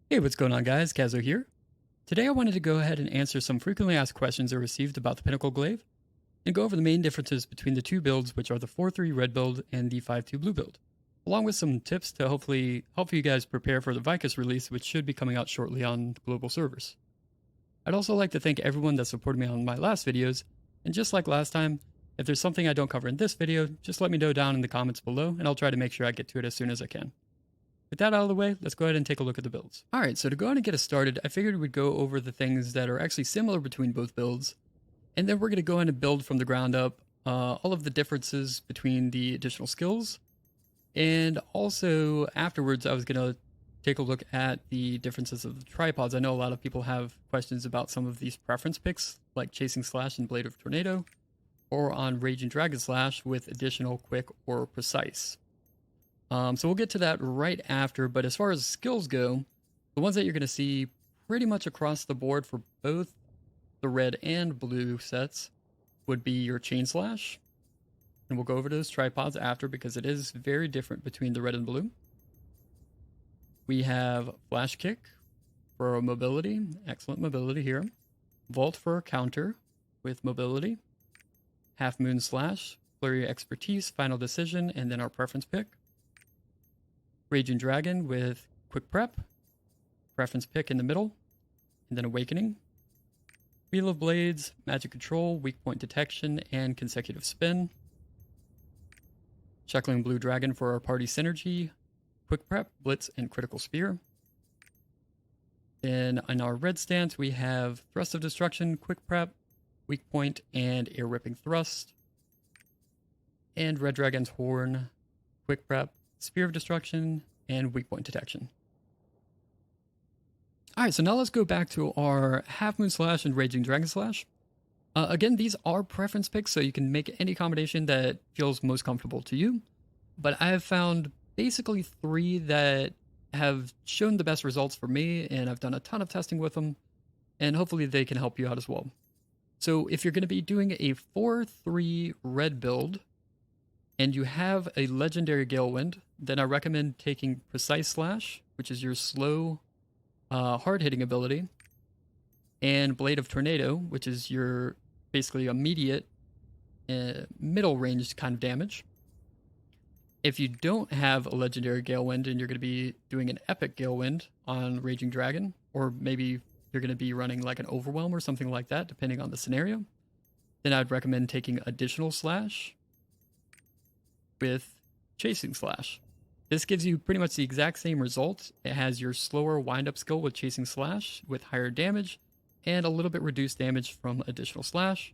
Hey, what's going on, guys? Kazo here. Today I wanted to go ahead and answer some frequently asked questions I received about the Pinnacle Glaive and go over the main differences between the two builds, which are the 4-3 red build and the 5-2 blue build, along with some tips to hopefully help you guys prepare for the Vykas release, which should be coming out shortly on the global servers. I'd also like to thank everyone that supported me on my last videos, and just like last time, if there's something I don't cover in this video, just let me know down in the comments below, and I'll try to make sure I get to it as soon as I can. With that out of the way, let's go ahead and take a look at the builds. Alright, so to go ahead and get us started, I figured we'd go over the things that are actually similar between both builds, and then we're going to go ahead and build from the ground up all of the differences between the additional skills, and also afterwards I was going to take a look at the differences of the tripods. I know a lot of people have questions about some of these preference picks, like Chasing Slash and Blade of Tornado, or on Raging Dragon Slash with additional quick or precise. So we'll get to that right after, but as far as skills go, the ones that you're going to see pretty much across the board for both the red and blue sets would be your Chain Slash, and we'll go over those tripods after because it is very different between the red and blue. We have Flash Kick for mobility, excellent mobility here. Vault for counter with mobility. Half Moon Slash, Flurry Expertise, Final Decision, and then our preference pick. Raging Dragon with Quick Prep, Preference Pick in the middle, and then Awakening. Wheel of Blades, Magic Control, Weak Point Detection, and Consecutive Spin. Chuckling Blue Dragon for our party synergy, Quick Prep, Blitz, and Critical Spear. Then in our red stance, we have Thrust of Destruction, Quick Prep, Weak Point, and Air Ripping Thrust. And Red Dragon's Horn, Quick Prep, Spear of Destruction, and Weak Point Detection. Alright, so now let's go back to our Half Moon Slash and Raging Dragon Slash. Again, these are preference picks, so you can make any combination that feels most comfortable to you. But I have found basically 3 that have shown the best results for me, and I've done a ton of testing with them, and hopefully they can help you out as well. So if you're going to be doing a 4-3 red build, and you have a legendary Galewind, then I recommend taking Precise Slash, which is your slow, hard-hitting ability, and Blade of Tornado, which is your basically immediate, middle-range kind of damage. If you don't have a legendary Galewind and you're going to be doing an epic Galewind on Raging Dragon, or maybe you're going to be running like an Overwhelm or something like that, depending on the scenario, then I'd recommend taking Additional Slash with Chasing Slash. This gives you pretty much the exact same result. It has your slower wind-up skill with Chasing Slash with higher damage and a little bit reduced damage from Additional Slash.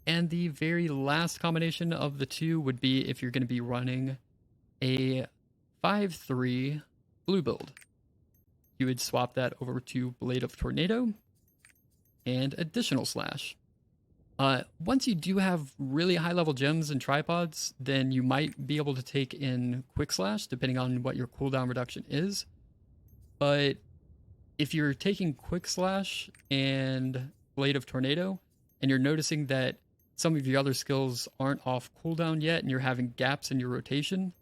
And the very last combination of the two would be if you're going to be running a 5-3 blue build. You would swap that over to Blade of Tornado and Additional Slash. Once you do have really high level gems and tripods, then you might be able to take in Quick Slash, depending on what your cooldown reduction is. But if you're taking Quick Slash and Blade of Tornado, and you're noticing that some of your other skills aren't off cooldown yet, and you're having gaps in your rotation,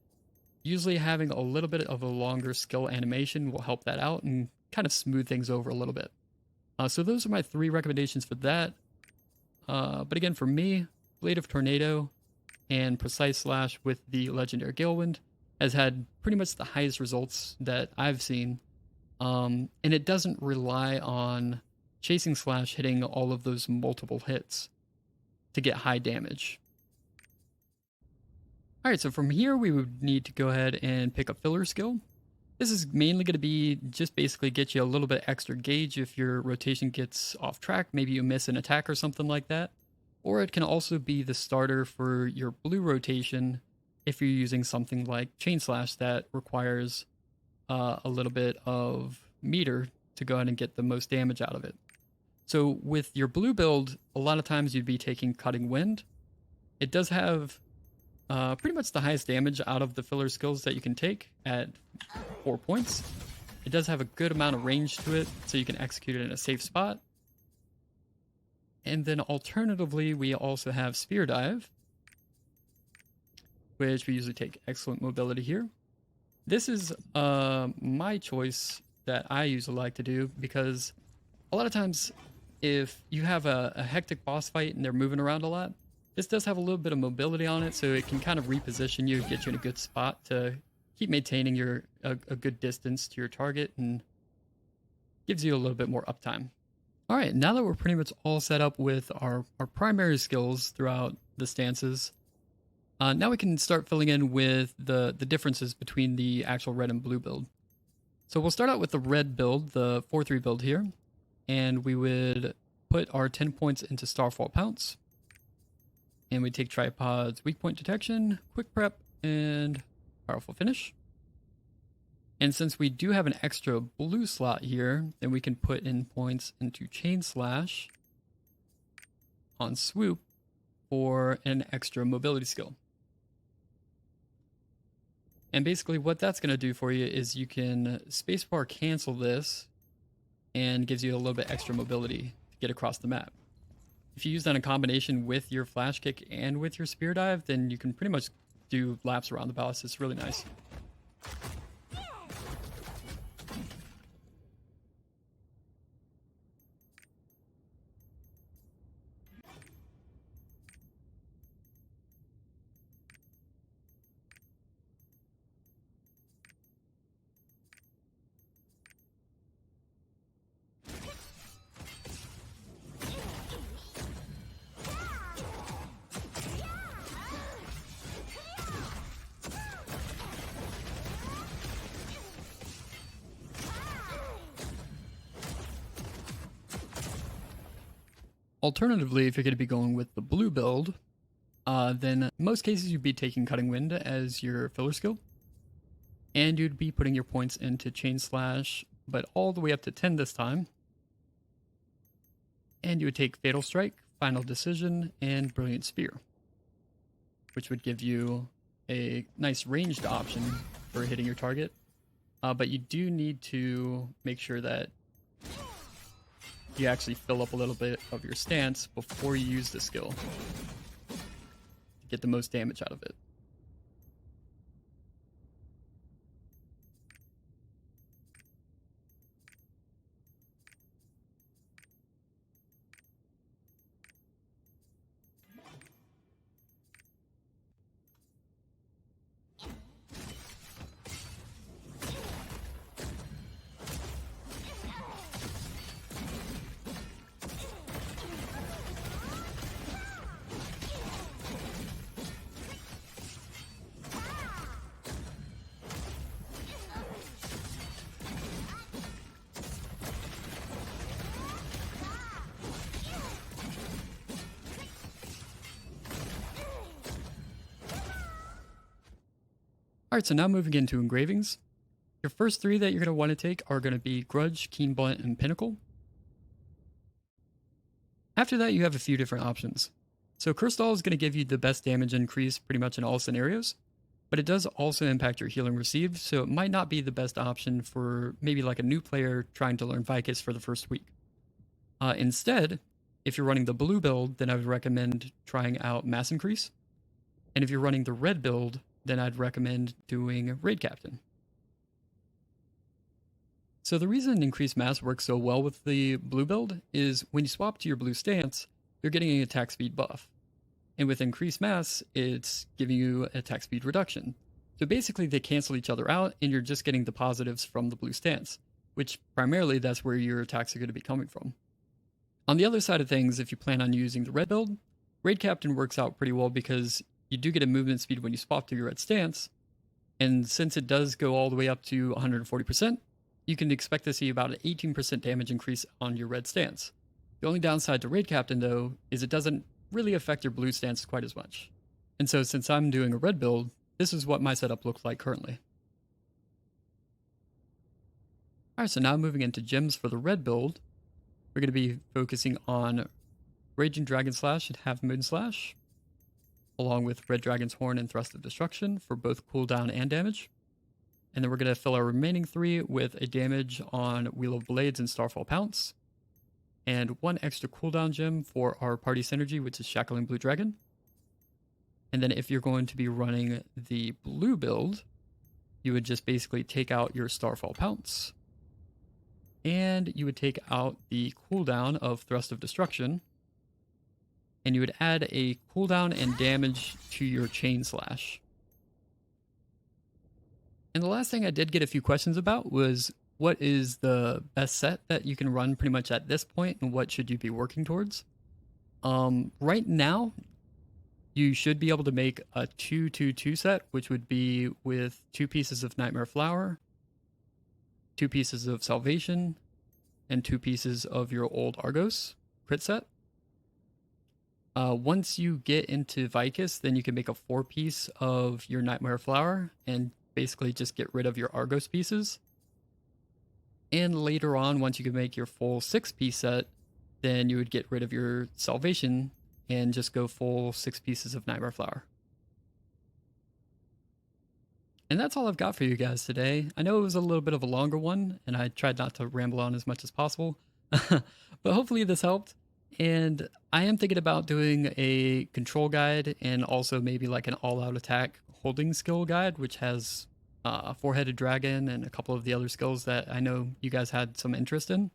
usually having a little bit of a longer skill animation will help that out and kind of smooth things over a little bit. So those are my 3 recommendations for that. But again, for me, Blade of Tornado and Precise Slash with the legendary Galewind has had pretty much the highest results that I've seen. And it doesn't rely on Chasing Slash hitting all of those multiple hits to get high damage. Alright, so from here we would need to go ahead and pick a filler skill. This is mainly going to be just basically get you a little bit extra gauge if your rotation gets off track, maybe you miss an attack or something like that. Or it can also be the starter for your blue rotation if you're using something like Chain Slash that requires a little bit of meter to go ahead and get the most damage out of it. So with your blue build, a lot of times you'd be taking Cutting Wind. It does have pretty much the highest damage out of the filler skills that you can take at 4 points. It does have a good amount of range to it, so you can execute it in a safe spot. And then alternatively, we also have Spear Dive, which we usually take excellent mobility here. This is my choice that I usually like to do, because a lot of times if you have a hectic boss fight and they're moving around a lot, this does have a little bit of mobility on it, so it can kind of reposition you, get you in a good spot to keep maintaining a good distance to your target, and gives you a little bit more uptime. All right, now that we're pretty much all set up with our primary skills throughout the stances, now we can start filling in with the differences between the actual red and blue build. So we'll start out with the red build, the 4-3 build here, and we would put our 10 points into Starfall Pounce, and we take Tripod's weak point detection, quick prep, and powerful finish. And since we do have an extra blue slot here, then we can put in points into Chain Slash on Swoop for an extra mobility skill. And basically what that's going to do for you is you can spacebar cancel this, and gives you a little bit extra mobility to get across the map. If you use that in combination with your flash kick and with your spear dive, then you can pretty much do laps around the palace. It's really nice. Alternatively, if you're going to be going with the blue build, then in most cases you'd be taking Cutting Wind as your filler skill, and you'd be putting your points into Chain Slash, but all the way up to 10 this time. And you would take Fatal Strike, Final Decision, and Brilliant Spear, which would give you a nice ranged option for hitting your target. But you do need to make sure that you actually fill up a little bit of your stance before you use the skill to get the most damage out of it. Alright, so now moving into Engravings. Your first three that you're going to want to take are going to be Grudge, Keen Blunt, and Pinnacle. After that, you have a few different options. So Crystal is going to give you the best damage increase pretty much in all scenarios, but it does also impact your healing received, so it might not be the best option for maybe like a new player trying to learn Vykas for the first week. Instead, if you're running the blue build, then I would recommend trying out Mass Increase. And if you're running the red build, then I'd recommend doing Raid Captain. So the reason Increased Mass works so well with the blue build is when you swap to your blue stance, you're getting an attack speed buff. And with Increased Mass, it's giving you attack speed reduction. So basically they cancel each other out, and you're just getting the positives from the blue stance, which primarily that's where your attacks are going to be coming from. On the other side of things, if you plan on using the red build, Raid Captain works out pretty well because you do get a movement speed when you swap to your red stance, and since it does go all the way up to 140%, you can expect to see about an 18% damage increase on your red stance. The only downside to Raid Captain, though, is it doesn't really affect your blue stance quite as much. And so since I'm doing a red build, this is what my setup looks like currently. Alright, so now moving into gems for the red build, we're going to be focusing on Raging Dragon Slash and Half Moon Slash, along with Red Dragon's Horn and Thrust of Destruction for both cooldown and damage. And then we're going to fill our remaining three with a damage on Wheel of Blades and Starfall Pounce, and one extra cooldown gem for our party synergy, which is Shackling Blue Dragon. And then if you're going to be running the blue build, you would just basically take out your Starfall Pounce, And you would take out the cooldown of Thrust of Destruction, and you would add a cooldown and damage to your Chain Slash. And the last thing I did get a few questions about was what is the best set that you can run pretty much at this point, and what should you be working towards? Right now, you should be able to make a 2-2-2 set, which would be with 2 pieces of Nightmare Flower, 2 pieces of Salvation, and 2 pieces of your old Argos crit set. Once you get into Vykas, then you can make a 4-piece of your Nightmare Flower and basically just get rid of your Argos pieces. And later on, once you can make your full 6-piece set, then you would get rid of your Salvation and just go full 6 pieces of Nightmare Flower. And that's all I've got for you guys today. I know it was a little bit of a longer one, and I tried not to ramble on as much as possible, but hopefully this helped. And I am thinking about doing a control guide and also maybe like an all-out attack holding skill guide, which has a 4-headed dragon and a couple of the other skills that I know you guys had some interest in.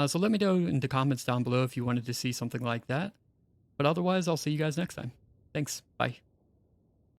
So let me know in the comments down below if you wanted to see something like that. But otherwise, I'll see you guys next time. Thanks. Bye.